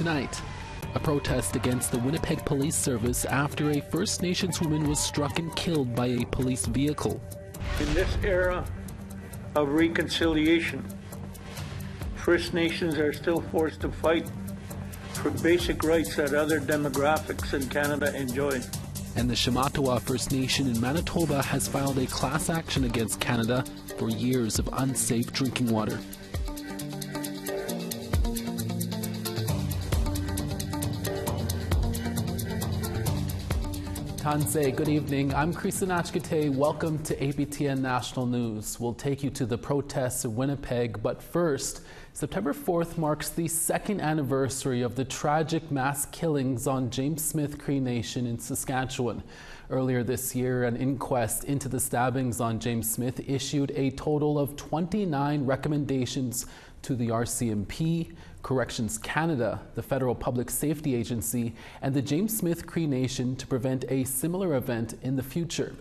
Tonight, a protest against the Winnipeg Police Service after a First Nations woman was struck and killed by a police vehicle. In this era of reconciliation, First Nations are still forced to fight for basic rights that other demographics in Canada enjoy. And the Shamattawa First Nation in Manitoba has filed a class action against Canada for years of unsafe drinking water. Tanse, good evening. I'm Krisa Nachkate. Welcome to APTN National News. We'll take you to the protests in Winnipeg, but first, September 4th marks the second anniversary of the tragic mass killings on James Smith Cree Nation in Saskatchewan. Earlier this year, an inquest into the stabbings on James Smith issued a total of 29 recommendations to the RCMP, Corrections Canada, the Federal Public Safety Agency, and the James Smith Cree Nation to prevent a similar event in the future.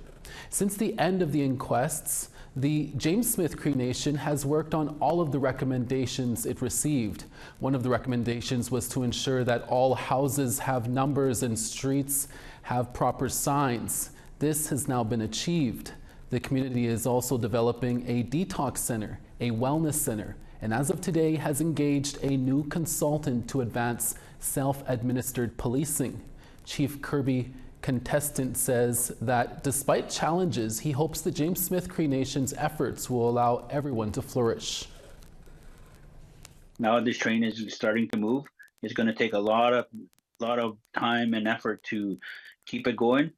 Since the end of the inquests, the James Smith Cree Nation has worked on all of the recommendations it received. One of the recommendations was to ensure that all houses have numbers and streets have proper signs. This has now been achieved. The community is also developing a detox center, a wellness center, and as of today has engaged a new consultant to advance self-administered policing. Chief Kirby Contestant says that despite challenges, he hopes the James Smith Cree Nation's efforts will allow everyone to flourish. Now this train is starting to move. It's going to take a lot of time and effort to keep it going.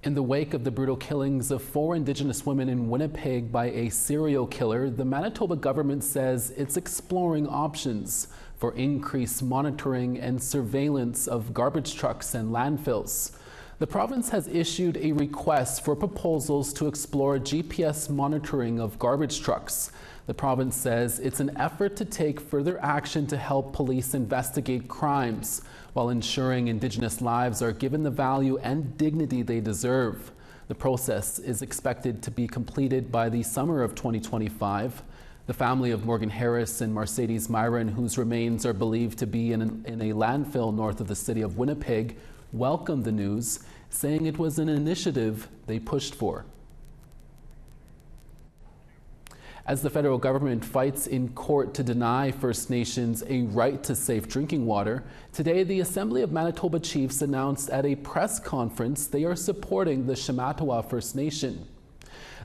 In the wake of the brutal killings of 4 Indigenous women in Winnipeg by a serial killer, the Manitoba government says it's exploring options for increased monitoring and surveillance of garbage trucks and landfills. The province has issued a request for proposals to explore GPS monitoring of garbage trucks. The province says it's an effort to take further action to help police investigate crimes while ensuring Indigenous lives are given the value and dignity they deserve. The process is expected to be completed by the summer of 2025. The family of Morgan Harris and Mercedes Myron, whose remains are believed to be in a landfill north of the city of Winnipeg, welcomed the news, saying it was an initiative they pushed for. As the federal government fights in court to deny First Nations a right to safe drinking water, today the Assembly of Manitoba Chiefs announced at a press conference they are supporting the Shamattawa First Nation.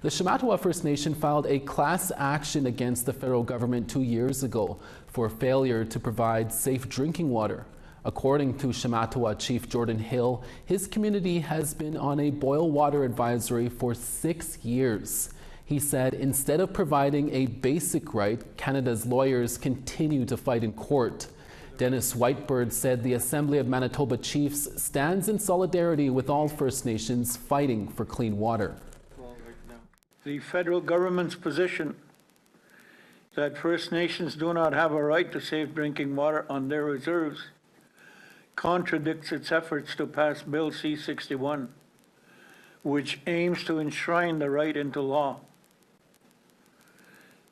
The Shamattawa First Nation filed a class action against the federal government 2 years ago for failure to provide safe drinking water. According to Shamattawa Chief Jordan Hill, his community has been on a boil water advisory for 6 years. He said instead of providing a basic right, Canada's lawyers continue to fight in court. Dennis Whitebird said the Assembly of Manitoba Chiefs stands in solidarity with all First Nations fighting for clean water. The federal government's position that First Nations do not have a right to safe drinking water on their reserves contradicts its efforts to pass Bill C-61, which aims to enshrine the right into law.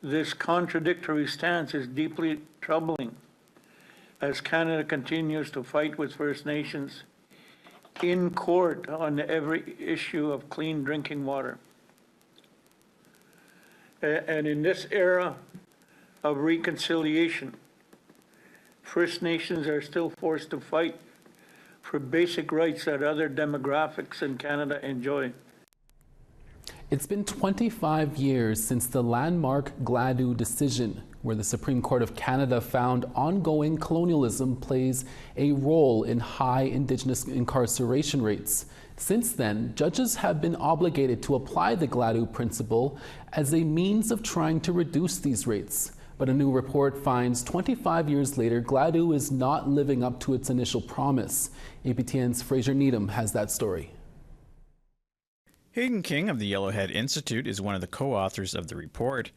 This contradictory stance is deeply troubling as Canada continues to fight with First Nations in court on every issue of clean drinking water. And in this era of reconciliation, First Nations are still forced to fight for basic rights that other demographics in Canada enjoy. It's been 25 years since the landmark Gladu decision, where the Supreme Court of Canada found ongoing colonialism plays a role in high Indigenous incarceration rates. Since then, judges have been obligated to apply the Gladu principle as a means of trying to reduce these rates. But a new report finds 25 years later, Gladu is not living up to its initial promise. APTN's Fraser Needham has that story. Hayden King of the Yellowhead Institute is one of the co-authors of the report,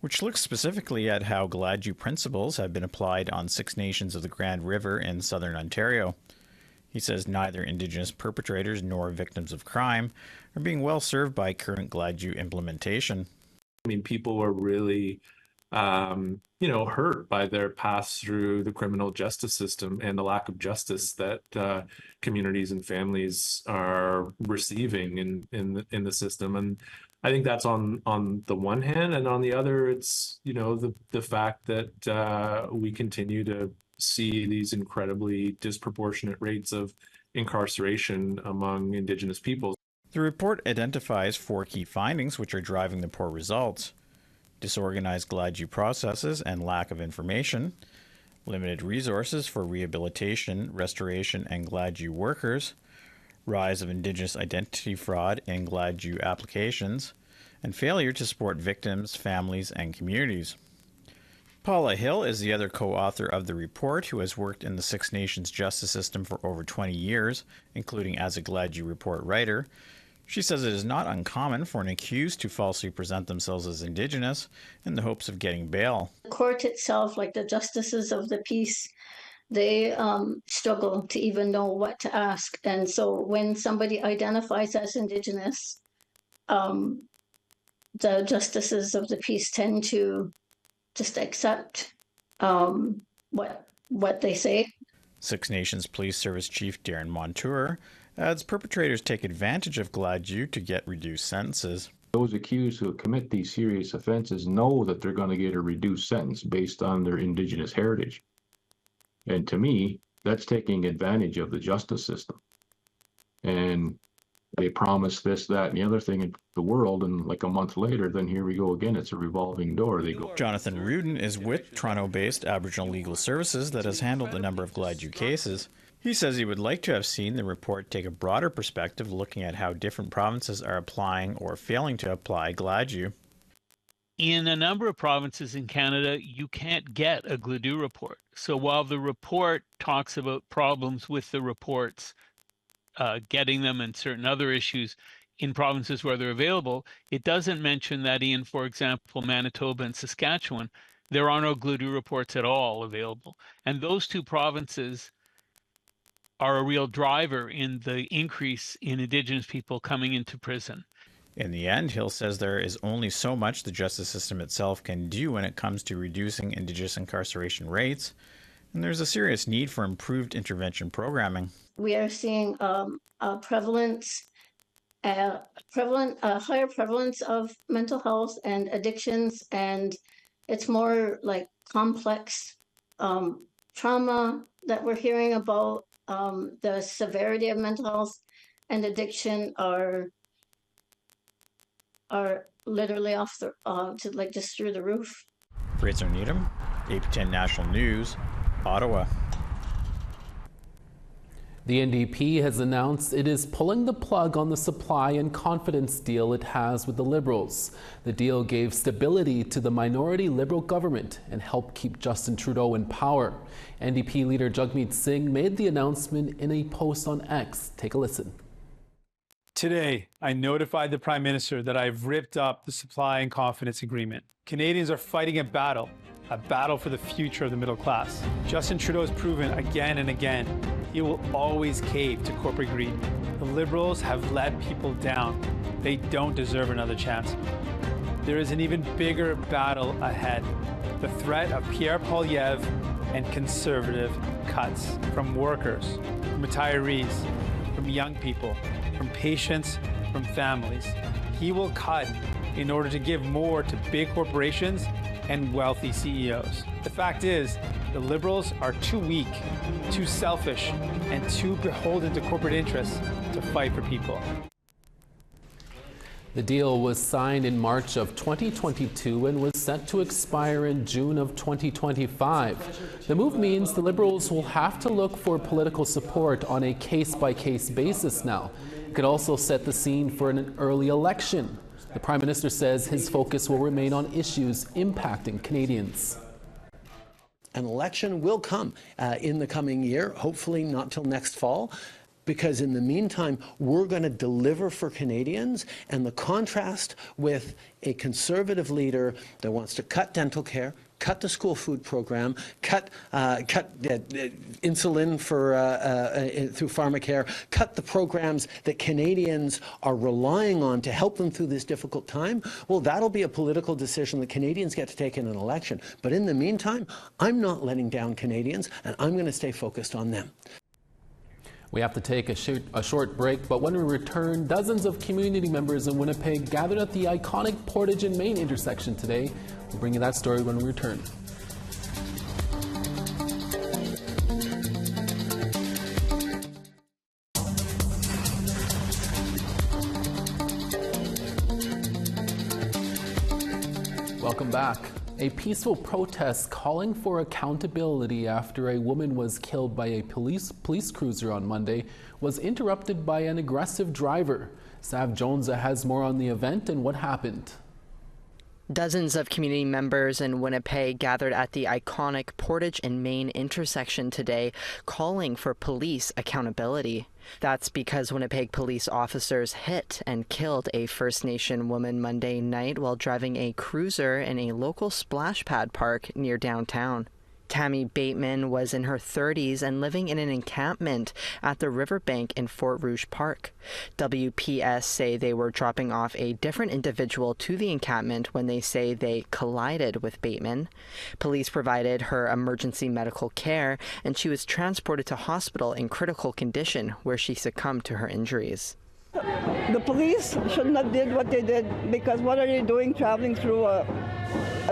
which looks specifically at how Gladu principles have been applied on 6 nations of the Grand River in southern Ontario. He says neither Indigenous perpetrators nor victims of crime are being well served by current Gladu implementation. I mean, people were really hurt by their pass through the criminal justice system and the lack of justice that communities and families are receiving in the system. And I think that's on the one hand, and on the other, it's the fact that we continue to see these incredibly disproportionate rates of incarceration among Indigenous peoples. The report identifies 4 key findings which are driving the poor results: disorganized Gladu processes and lack of information, limited resources for rehabilitation, restoration, and Gladu workers, rise of Indigenous identity fraud in Gladu applications, and failure to support victims, families, and communities. Paula Hill is the other co-author of the report, who has worked in the Six Nations justice system for over 20 years, including as a Gladu report writer. She says it is not uncommon for an accused to falsely present themselves as Indigenous in the hopes of getting bail. The court itself, like the justices of the peace, they struggle to even know what to ask. And so when somebody identifies as Indigenous, the justices of the peace tend to just accept what they say. Six Nations Police Service Chief Darren Montour adds perpetrators take advantage of Gladu to get reduced sentences. Those accused who commit these serious offenses know that they're going to get a reduced sentence based on their Indigenous heritage. And to me, that's taking advantage of the justice system. And they promise this, that, and the other thing in the world, and like a month later, then here we go again. It's a revolving door. They go. Jonathan Rudin is with Toronto-based Aboriginal Legal Services that has handled a number of Gladu cases. He says he would like to have seen the report take a broader perspective, looking at how different provinces are applying or failing to apply Gladu. In a number of provinces in Canada, you can't get a Gladu report. So while the report talks about problems with the reports, getting them and certain other issues in provinces where they're available, it doesn't mention that in, for example, Manitoba and Saskatchewan, there are no Gladu reports at all available. And those 2 provinces are a real driver in the increase in Indigenous people coming into prison. In the end, Hill says there is only so much the justice system itself can do when it comes to reducing Indigenous incarceration rates, and there's a serious need for improved intervention programming. We are seeing a higher prevalence of mental health and addictions, and it's more like complex trauma that we're hearing about. The severity of mental health and addiction are literally off the just through the roof. Fraser Needham, APTN National News, Ottawa. The NDP has announced it is pulling the plug on the supply and confidence deal it has with the Liberals. The deal gave stability to the minority Liberal government and helped keep Justin Trudeau in power. NDP leader Jagmeet Singh made the announcement in a post on X. Take a listen. Today, I notified the Prime Minister that I've ripped up the supply and confidence agreement. Canadians are fighting a battle for the future of the middle class. Justin Trudeau has proven again and again he will always cave to corporate greed. The Liberals have let people down. They don't deserve another chance. There is an even bigger battle ahead. The threat of Pierre Poilievre and conservative cuts from workers, from retirees, from young people, from patients, from families. He will cut in order to give more to big corporations and wealthy CEOs. The fact is, the Liberals are too weak, too selfish, and too beholden to corporate interests to fight for people. The deal was signed in March of 2022 and was set to expire in June of 2025. The move means the Liberals will have to look for political support on a case-by-case basis now. It could also set the scene for an early election. The Prime Minister says his focus will remain on issues impacting Canadians. An election will come in the coming year, hopefully not till next fall, because in the meantime, we're going to deliver for Canadians, and the contrast with a conservative leader that wants to cut dental care, cut the school food program, cut insulin for through pharmacare, cut the programs that Canadians are relying on to help them through this difficult time, well, that'll be a political decision that Canadians get to take in an election. But in the meantime, I'm not letting down Canadians, and I'm going to stay focused on them. We have to take a short break, but when we return, dozens of community members in Winnipeg gathered at the iconic Portage and Main intersection today. We'll bring you that story when we return. Welcome back. A peaceful protest calling for accountability after a woman was killed by a police cruiser on Monday was interrupted by an aggressive driver. Sav Jones has more on the event and what happened. Dozens of community members in Winnipeg gathered at the iconic Portage and Main intersection today, calling for police accountability. That's because Winnipeg police officers hit and killed a First Nation woman Monday night while driving a cruiser in a local splash pad park near downtown. Tammy Bateman was in her 30s and living in an encampment at the riverbank in Fort Rouge Park. WPS say they were dropping off a different individual to the encampment when they say they collided with Bateman. Police provided her emergency medical care, and she was transported to hospital in critical condition where she succumbed to her injuries. The police shouldn't have did what they did, because what are they doing traveling through a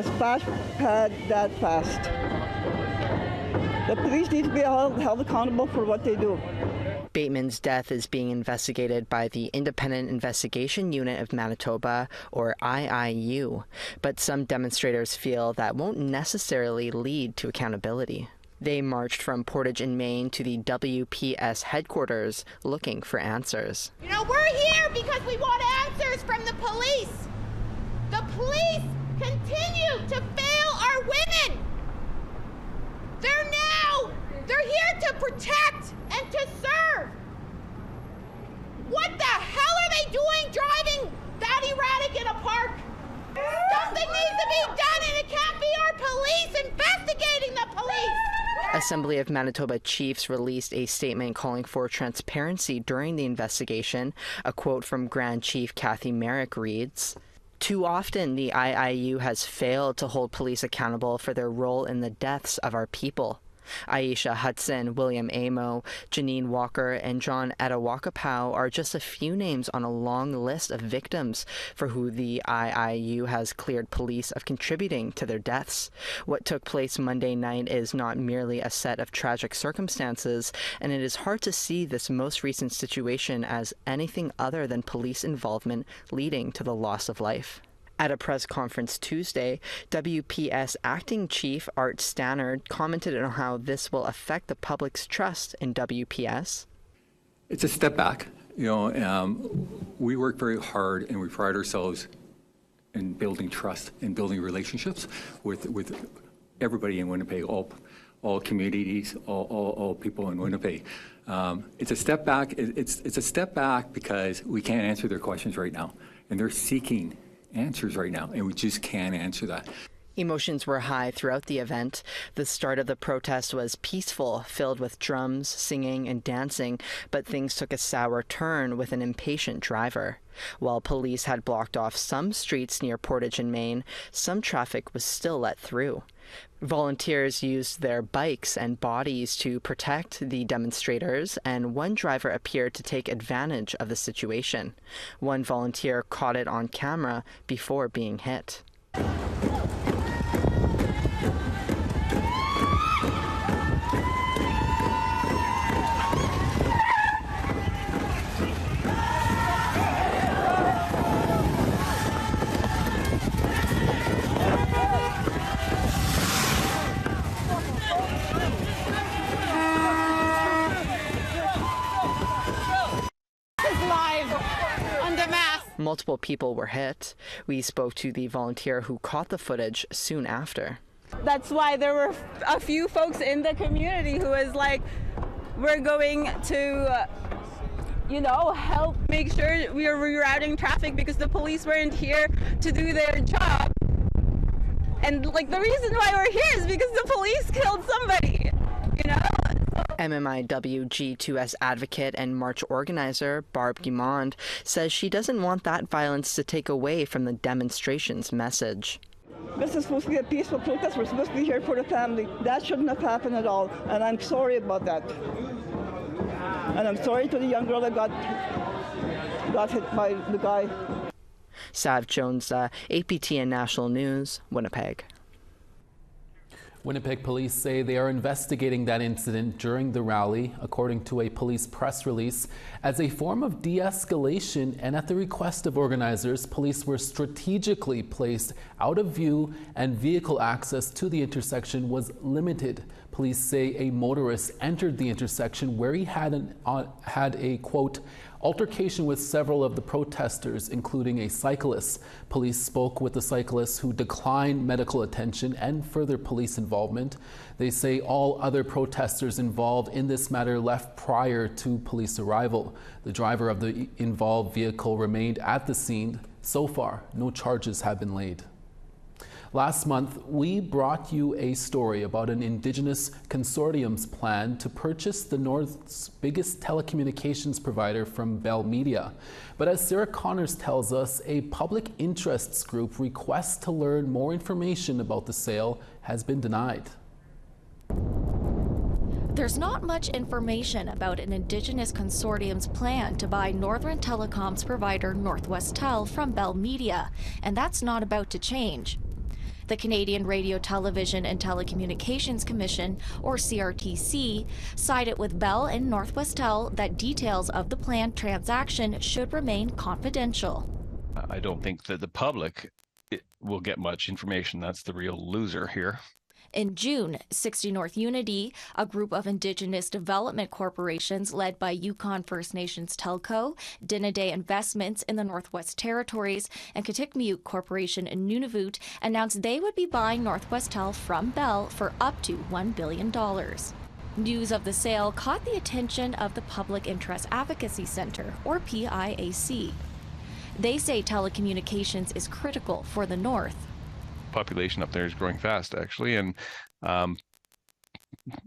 splash pad that fast? The police need to be held accountable for what they do. Bateman's death is being investigated by the Independent Investigation Unit of Manitoba, or IIU, but some demonstrators feel that won't necessarily lead to accountability. They marched from Portage and Main to the WPS headquarters looking for answers. You know, we're here because we want answers from the police. The police continue to fail our women. They're here to protect and to serve. What the hell are they doing driving that erratic in a park? Something needs to be done, and it can't be our police investigating the police. Assembly of Manitoba Chiefs released a statement calling for transparency during the investigation. A quote from Grand Chief Kathy Merrick reads, "Too often the IIU has failed to hold police accountable for their role in the deaths of our people. Aisha Hudson, William Amo, Janine Walker, and John Etawakapow are just a few names on a long list of victims for who the IIU has cleared police of contributing to their deaths. What took place Monday night is not merely a set of tragic circumstances, and it is hard to see this most recent situation as anything other than police involvement leading to the loss of life." At a press conference Tuesday, WPS Acting Chief Art Stannard commented on how this will affect the public's trust in WPS. It's a step back. We work very hard and we pride ourselves in building trust and building relationships with everybody in Winnipeg, all communities, all people in Winnipeg. It's a step back. It's a step back because we can't answer their questions right now, and they're seeking answers right now, and we just can't answer that. Emotions were high throughout the event. The start of the protest was peaceful, filled with drums, singing, and dancing, but things took a sour turn with an impatient driver. While police had blocked off some streets near Portage and Main, some traffic was still let through. Volunteers used their bikes and bodies to protect the demonstrators, and one driver appeared to take advantage of the situation. One volunteer caught it on camera before being hit. Multiple people were hit. We spoke to the volunteer who caught the footage soon after. That's why there were a few folks in the community who was like, we're going to, help make sure we are rerouting traffic because the police weren't here to do their job. And like the reason why we're here is because the police killed somebody, you know? MMIW G2S advocate and march organizer Barb Guimond says she doesn't want that violence to take away from the demonstration's message. This is supposed to be a peaceful protest. We're supposed to be here for the family. That shouldn't have happened at all, and I'm sorry about that. And I'm sorry to the young girl that got hit by the guy. Sav Jones, APTN National News, Winnipeg. Winnipeg police say they are investigating that incident during the rally, according to a police press release. As a form of de-escalation and at the request of organizers, police were strategically placed out of view and vehicle access to the intersection was limited. Police say a motorist entered the intersection where he had a, quote, altercation with several of the protesters, including a cyclist. Police spoke with the cyclist who declined medical attention and further police involvement. They say all other protesters involved in this matter left prior to police arrival. The driver of the involved vehicle remained at the scene. So far, no charges have been laid. Last month, we brought you a story about an Indigenous consortium's plan to purchase the North's biggest telecommunications provider from Bell Media. But as Sarah Connors tells us, a public interests group request to learn more information about the sale has been denied. There's not much information about an Indigenous consortium's plan to buy Northern Telecom's provider Northwest Tel from Bell Media, and that's not about to change. The Canadian Radio, Television and Telecommunications Commission, or CRTC, sided with Bell and Northwest Tel that details of the planned transaction should remain confidential. I don't think that the public will get much information. That's the real loser here. In June, 60 North Unity, a group of Indigenous development corporations led by Yukon First Nations Telco, Dinaday Investments in the Northwest Territories, and Kitikmeot Corporation in Nunavut, announced they would be buying Northwest Tel from Bell for up to $1 billion. News of the sale caught the attention of the Public Interest Advocacy Center, or PIAC. They say telecommunications is critical for the North. Population up there is growing fast, actually, and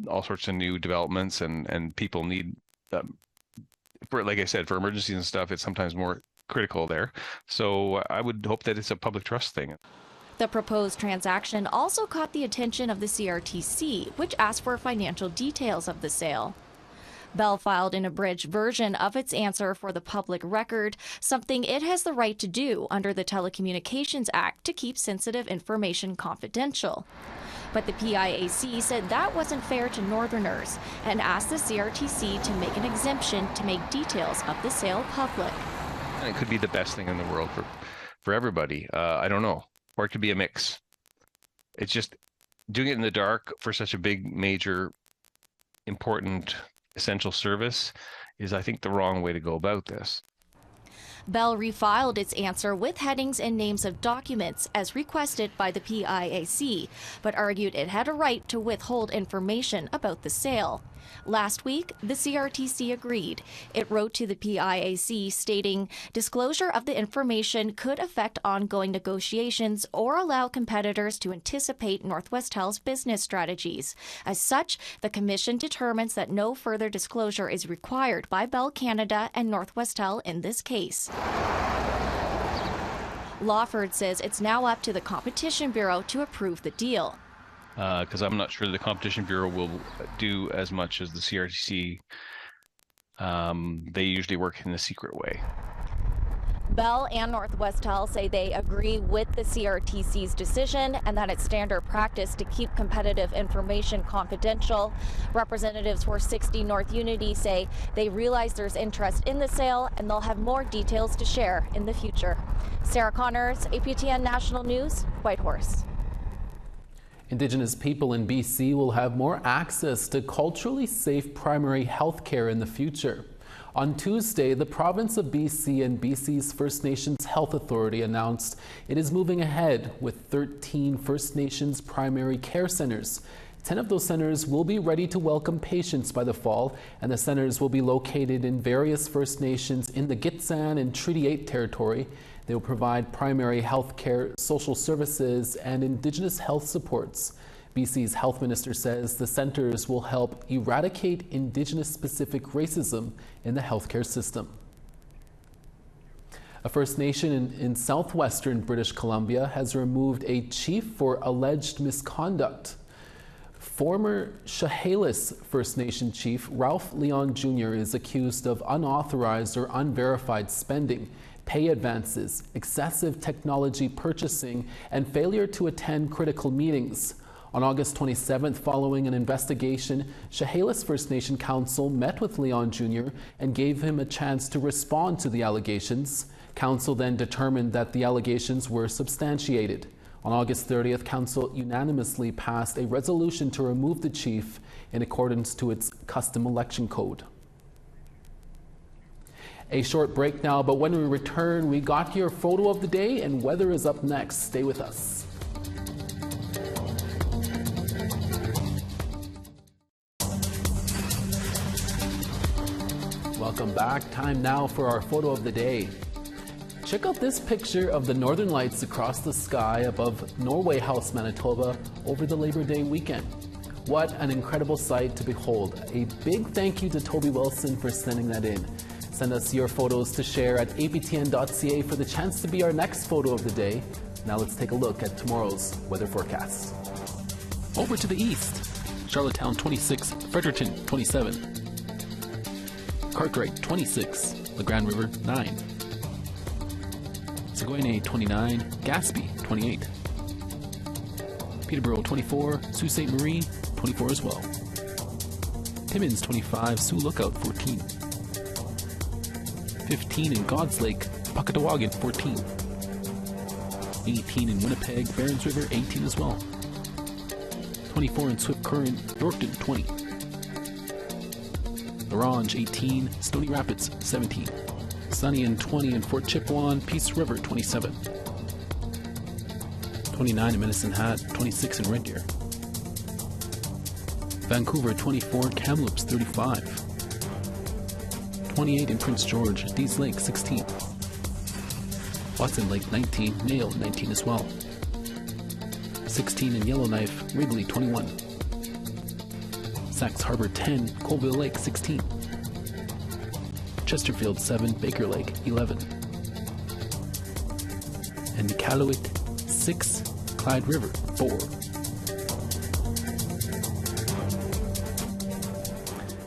all sorts of new developments, and people need, for, like I said, for emergencies and stuff, it's sometimes more critical there. So I would hope that it's a public trust thing. The proposed transaction also caught the attention of the CRTC, which asked for financial details of the sale. Bell filed an abridged version of its answer for the public record, something it has the right to do under the Telecommunications Act to keep sensitive information confidential. But the PIAC said that wasn't fair to Northerners and asked the CRTC to make an exemption to make details of the sale public. And it could be the best thing in the world for everybody. I don't know. Or it could be a mix. It's just doing it in the dark for such a big, major, important essential service is, I think, the wrong way to go about this. Bell refiled its answer with headings and names of documents as requested by the PIAC, but argued it had a right to withhold information about the sale. Last week, the CRTC agreed. It wrote to the PIAC stating, disclosure of the information could affect ongoing negotiations or allow competitors to anticipate Northwest Tel's business strategies. As such, the Commission determines that no further disclosure is required by Bell Canada and Northwest Tel in this case. Lawford says it's now up to the Competition Bureau to approve the deal. Because I'm not sure the Competition Bureau will do as much as the CRTC. They usually work in a secret way. Bell and Northwest Tel say they agree with the CRTC's decision and that it's standard practice to keep competitive information confidential. Representatives for 60 North Unity say they realize there's interest in the sale and they'll have more details to share in the future. Sarah Connors, APTN National News, Whitehorse. Indigenous people in BC will have more access to culturally safe primary health care in the future. On Tuesday, the province of BC and BC's First Nations Health Authority announced it is moving ahead with 13 First Nations primary care centers. 10 of those centers will be ready to welcome patients by the fall, and the centers will be located in various First Nations in the Gitxsan and Treaty 8 territory. They will provide primary health care, social services, and Indigenous health supports. BC's health minister says the centres will help eradicate Indigenous-specific racism in the healthcare system. A First Nation in southwestern British Columbia has removed a chief for alleged misconduct. Former Chehalis First Nation chief Ralph Leon Jr. is accused of unauthorized or unverified spending, pay advances, excessive technology purchasing, and failure to attend critical meetings. On August 27th, following an investigation, Chehalis First Nation Council met with Leon Jr. and gave him a chance to respond to the allegations. Council then determined that the allegations were substantiated. On August 30th, Council unanimously passed a resolution to remove the chief in accordance to its custom election code. A short break now, but when we return, we got your photo of the day and weather is up next. Stay with us. Welcome back. Time now for our photo of the day. Check out this picture of the northern lights across the sky above Norway House, Manitoba over the Labor Day weekend. What an incredible sight to behold. A big thank you to Toby Wilson for sending that in. Send us your photos to share at aptn.ca for the chance to be our next photo of the day. Now let's take a look at tomorrow's weather forecast. Over to the east. Charlottetown 26, Fredericton 27, Cartwright 26, the Grand River 9, Saguenay 29, Gaspé 28, Peterborough 24, Sault Ste. Marie 24 as well, Timmins 25, Sioux Lookout 14, 15 in God's Lake, Puckatawagan 14, 18 in Winnipeg, Barons River 18 as well, 24 in Swift Current, Yorkton 20, Orange 18, Stony Rapids 17, sunny and 20 in Fort Chipewyan, Peace River 27, 29 in Medicine Hat, 26 in Red Deer, Vancouver 24, Kamloops 35, 28 in Prince George, Dease Lake 16, Watson Lake 19, Nail 19 as well, 16 in Yellowknife, Wrigley 21, Sax Harbor 10, Colville Lake 16, Chesterfield 7, Baker Lake 11, and Iqaluit 6, Clyde River 4.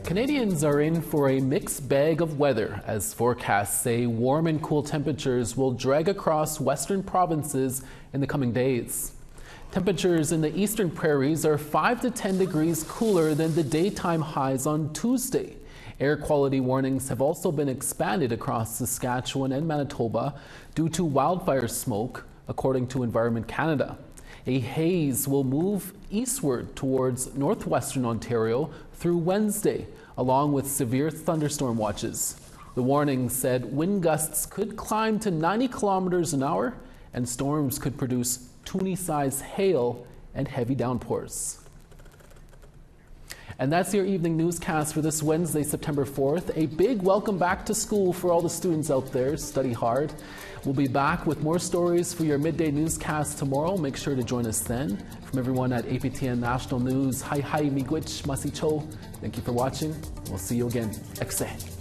Canadians are in for a mixed bag of weather as forecasts say warm and cool temperatures will drag across western provinces in the coming days. Temperatures in the eastern prairies are 5 to 10 degrees cooler than the daytime highs on Tuesday. Air quality warnings have also been expanded across Saskatchewan and Manitoba due to wildfire smoke, according to Environment Canada. A haze will move eastward towards northwestern Ontario through Wednesday, along with severe thunderstorm watches. The warning said wind gusts could climb to 90 kilometers an hour and storms could produce Toonie-sized hail and heavy downpours. And that's your evening newscast for this Wednesday, September 4th. A big welcome back to school for all the students out there. Study hard. We'll be back with more stories for your midday newscast tomorrow. Make sure to join us then. From everyone at APTN National News, hi miigwech masicho. Thank you for watching. We'll see you again. Ekse.